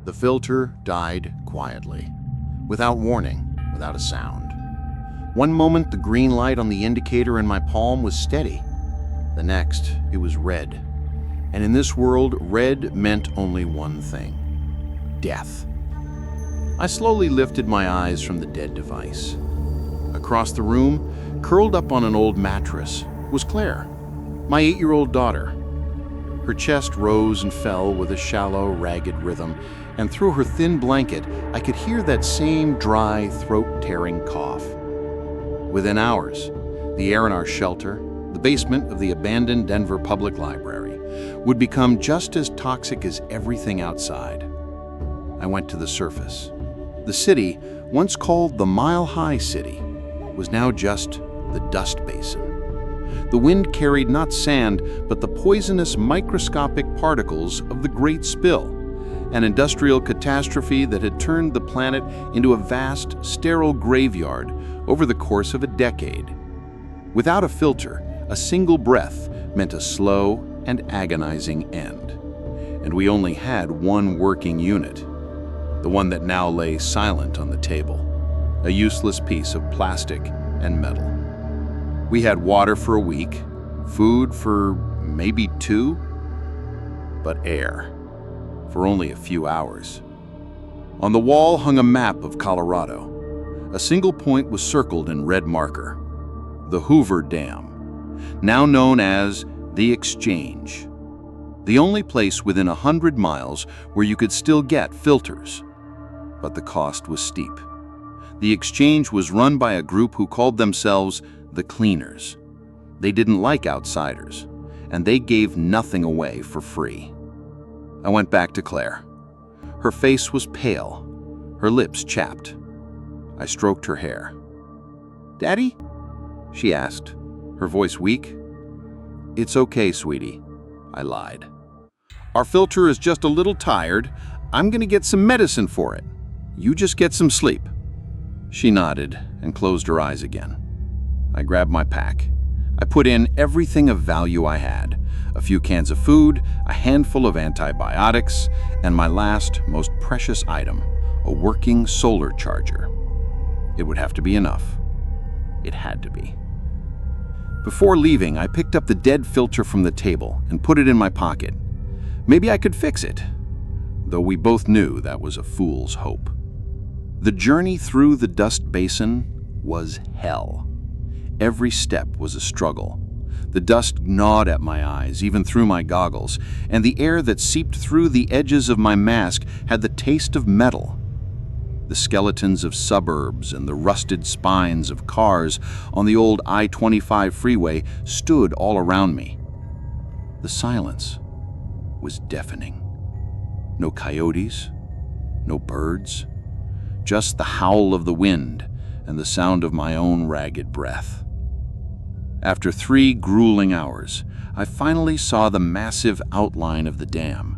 The filter died quietly, without warning, without a sound. One moment, the green light on the indicator in my palm was steady. The next, it was red. And in this world, red meant only one thing: death. I slowly lifted my eyes from the dead device. Across the room, curled up on an old mattress, was Claire, my 8-year-old daughter. Her chest rose and fell with a shallow, ragged rhythm, and through her thin blanket, I could hear that same dry, throat-tearing cough. Within hours, the air in our shelter, the basement of the abandoned Denver Public Library, would become just as toxic as everything outside. I went to the surface. The city, once called the Mile High City, was now just the dust basin. The wind carried not sand, but the poisonous microscopic particles of the Great Spill, an industrial catastrophe that had turned the planet into a vast, sterile graveyard over the course of a decade. Without a filter, a single breath meant a slow and agonizing end. And we only had one working unit, the one that now lay silent on the table, a useless piece of plastic and metal. We had water for a week, food for maybe 2, but air for only a few hours. On the wall hung a map of Colorado. A single point was circled in red marker: the Hoover Dam, now known as the Exchange, the only place within 100 miles where you could still get filters. But the cost was steep. The Exchange was run by a group who called themselves the Cleaners. They didn't like outsiders, and they gave nothing away for free. I went back to Claire. Her face was pale, her lips chapped. I stroked her hair. "Daddy?" she asked, her voice weak. "It's okay, sweetie," I lied. "Our filter is just a little tired. I'm gonna get some medicine for it. You just get some sleep." She nodded and closed her eyes again. I grabbed my pack. I put in everything of value I had: a few cans of food, a handful of antibiotics, and my last, most precious item, a working solar charger. It would have to be enough. It had to be. Before leaving, I picked up the dead filter from the table and put it in my pocket. Maybe I could fix it, though we both knew that was a fool's hope. The journey through the dust basin was hell. Every step was a struggle. The dust gnawed at my eyes, even through my goggles, and the air that seeped through the edges of my mask had the taste of metal. The skeletons of suburbs and the rusted spines of cars on the old I-25 freeway stood all around me. The silence was deafening. No coyotes, no birds, just the howl of the wind and the sound of my own ragged breath. After 3 grueling hours, I finally saw the massive outline of the dam.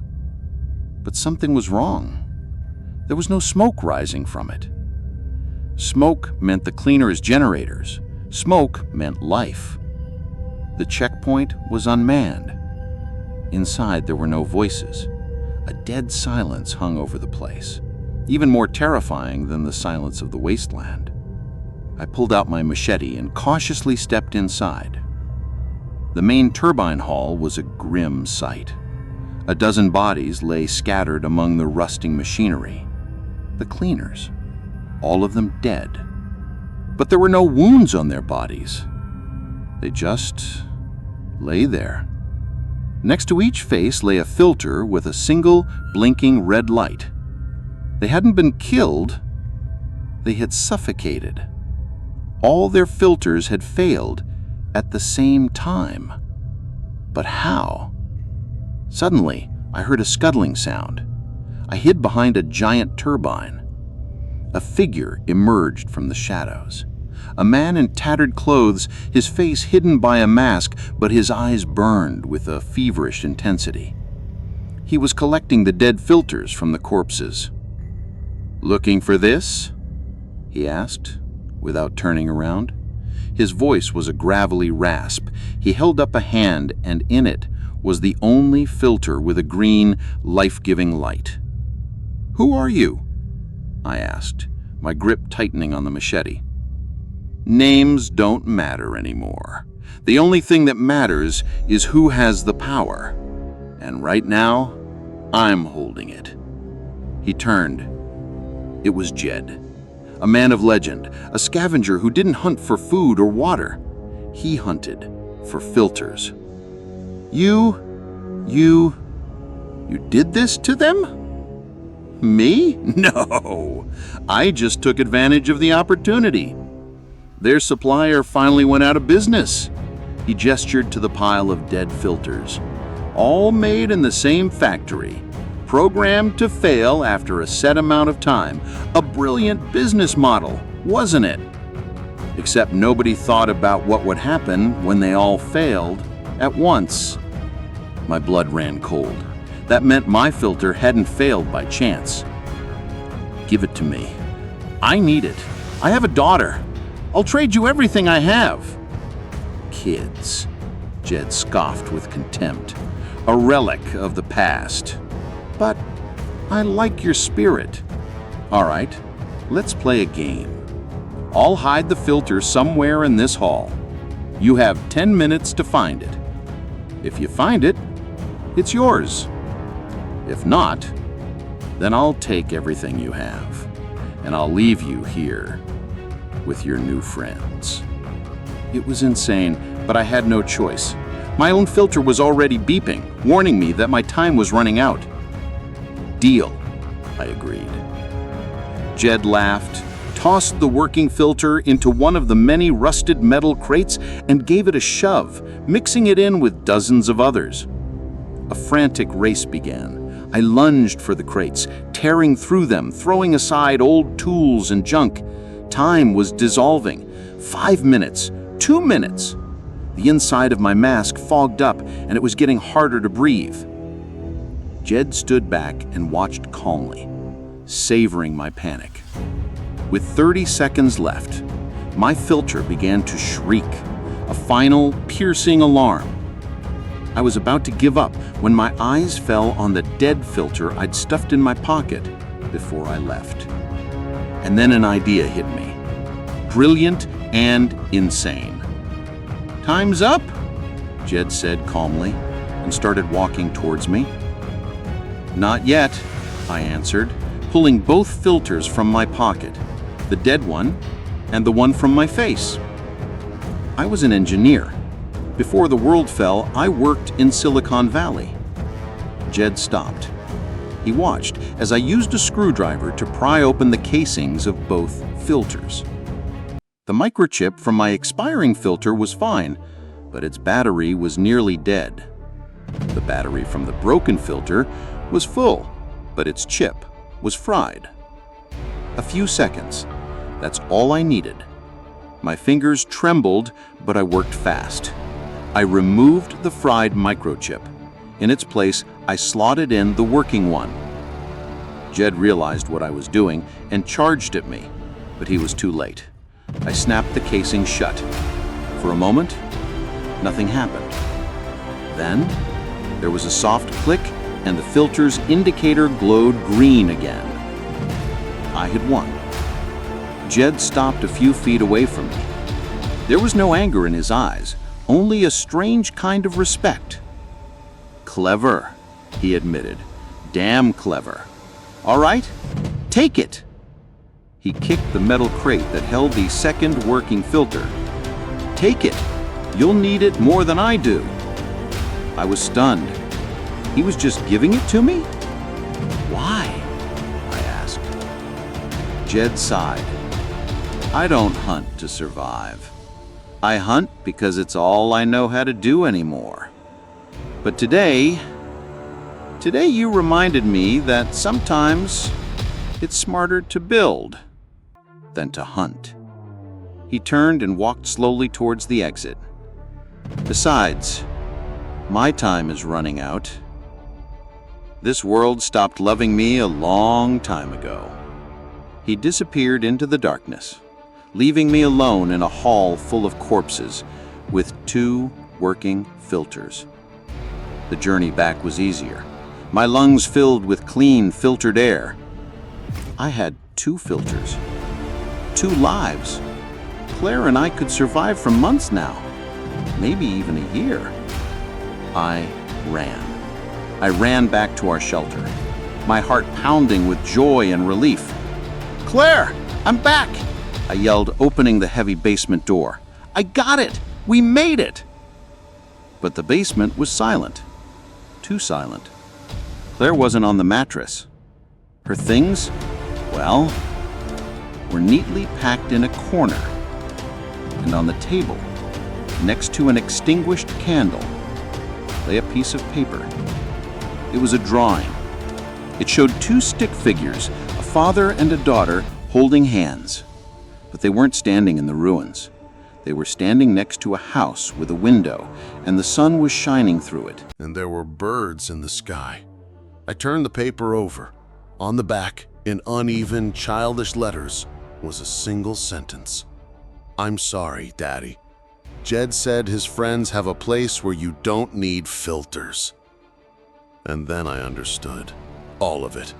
But something was wrong. There was no smoke rising from it. Smoke meant the Cleaners' generators. Smoke meant life. The checkpoint was unmanned. Inside, there were no voices. A dead silence hung over the place, even more terrifying than the silence of the wasteland. I pulled out my machete and cautiously stepped inside. The main turbine hall was a grim sight. A dozen bodies lay scattered among the rusting machinery. The Cleaners, all of them dead. But there were no wounds on their bodies. They just lay there. Next to each face lay a filter with a single blinking red light. They hadn't been killed, they had suffocated. All their filters had failed at the same time. But how? Suddenly, I heard a scuttling sound. I hid behind a giant turbine. A figure emerged from the shadows. A man in tattered clothes, his face hidden by a mask, but his eyes burned with a feverish intensity. He was collecting the dead filters from the corpses. "Looking for this?" he asked, without turning around. His voice was a gravelly rasp. He held up a hand, and in it was the only filter with a green, life-giving light. "Who are you?" I asked, my grip tightening on the machete. "Names don't matter anymore. The only thing that matters is who has the power. And right now, I'm holding it." He turned. It was Jed, a man of legend, a scavenger who didn't hunt for food or water. He hunted for filters. You did this to them?" "Me? No. I just took advantage of the opportunity. Their supplier finally went out of business." He gestured to the pile of dead filters. "All made in the same factory, programmed to fail after a set amount of time. A brilliant business model, wasn't it? Except nobody thought about what would happen when they all failed at once." My blood ran cold. That meant my filter hadn't failed by chance. "Give it to me. I need it. I have a daughter. I'll trade you everything I have." "Kids," Jed scoffed with contempt. "A relic of the past. But I like your spirit. All right, let's play a game. I'll hide the filter somewhere in this hall. You have 10 minutes to find it. If you find it, it's yours. If not, then I'll take everything you have, and I'll leave you here with your new friends." It was insane, but I had no choice. My own filter was already beeping, warning me that my time was running out. "Deal," I agreed. Jed laughed, tossed the working filter into one of the many rusted metal crates, and gave it a shove, mixing it in with dozens of others. A frantic race began. I lunged for the crates, tearing through them, throwing aside old tools and junk. Time was dissolving. 5 minutes, 2 minutes. The inside of my mask fogged up, and it was getting harder to breathe. Jed stood back and watched calmly, savoring my panic. With 30 seconds left, my filter began to shriek, a final, piercing alarm. I was about to give up when my eyes fell on the dead filter I'd stuffed in my pocket before I left. And then an idea hit me, brilliant and insane. "Time's up," Jed said calmly, and started walking towards me. "Not yet," I answered, pulling both filters from my pocket, the dead one and the one from my face. I was an engineer. Before the world fell, I worked in Silicon Valley. Jed stopped. He watched as I used a screwdriver to pry open the casings of both filters. The microchip from my expiring filter was fine, but its battery was nearly dead. The battery from the broken filter was full, but its chip was fried. A few seconds. That's all I needed. My fingers trembled, but I worked fast. I removed the fried microchip. In its place, I slotted in the working one. Jed realized what I was doing and charged at me, but he was too late. I snapped the casing shut. For a moment, nothing happened. Then, there was a soft click, and the filter's indicator glowed green again. I had won. Jed stopped a few feet away from me. There was no anger in his eyes, only a strange kind of respect. "Clever," he admitted. "Damn clever. All right, take it." He kicked the metal crate that held the second working filter. "Take it. You'll need it more than I do." I was stunned. He was just giving it to me? Why? I asked. Jed sighed. "I don't hunt to survive. I hunt because it's all I know how to do anymore. But today you reminded me that sometimes it's smarter to build than to hunt." He turned and walked slowly towards the exit. "Besides, my time is running out. This world stopped loving me a long time ago." He disappeared into the darkness, leaving me alone in a hall full of corpses with 2 working filters. The journey back was easier. My lungs filled with clean, filtered air. I had 2 filters, 2 lives. Claire and I could survive for months now, maybe even a year. I ran. I ran back to our shelter, my heart pounding with joy and relief. "Claire, I'm back!" I yelled, opening the heavy basement door. "I got it! We made it!" But the basement was silent. Too silent. Claire wasn't on the mattress. Her things, well, were neatly packed in a corner. And on the table, next to an extinguished candle, lay a piece of paper. It was a drawing. It showed 2 stick figures, a father and a daughter, holding hands. But they weren't standing in the ruins. They were standing next to a house with a window, and the sun was shining through it. And there were birds in the sky. I turned the paper over. On the back, in uneven, childish letters, was a single sentence. "I'm sorry, Daddy. Jed said his friends have a place where you don't need filters." And then I understood. All of it.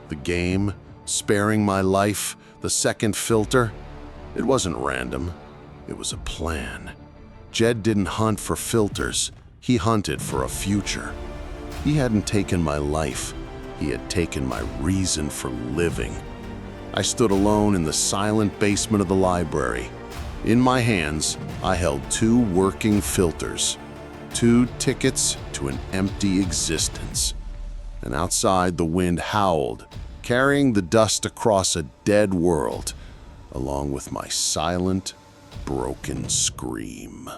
The game, sparing my life, the second filter. It wasn't random. It was a plan. Jed didn't hunt for filters. He hunted for a future. He hadn't taken my life. He had taken my reason for living. I stood alone in the silent basement of the library. In my hands, I held 2 working filters, 2 tickets to an empty existence. And outside, the wind howled, carrying the dust across a dead world, along with my silent, broken scream.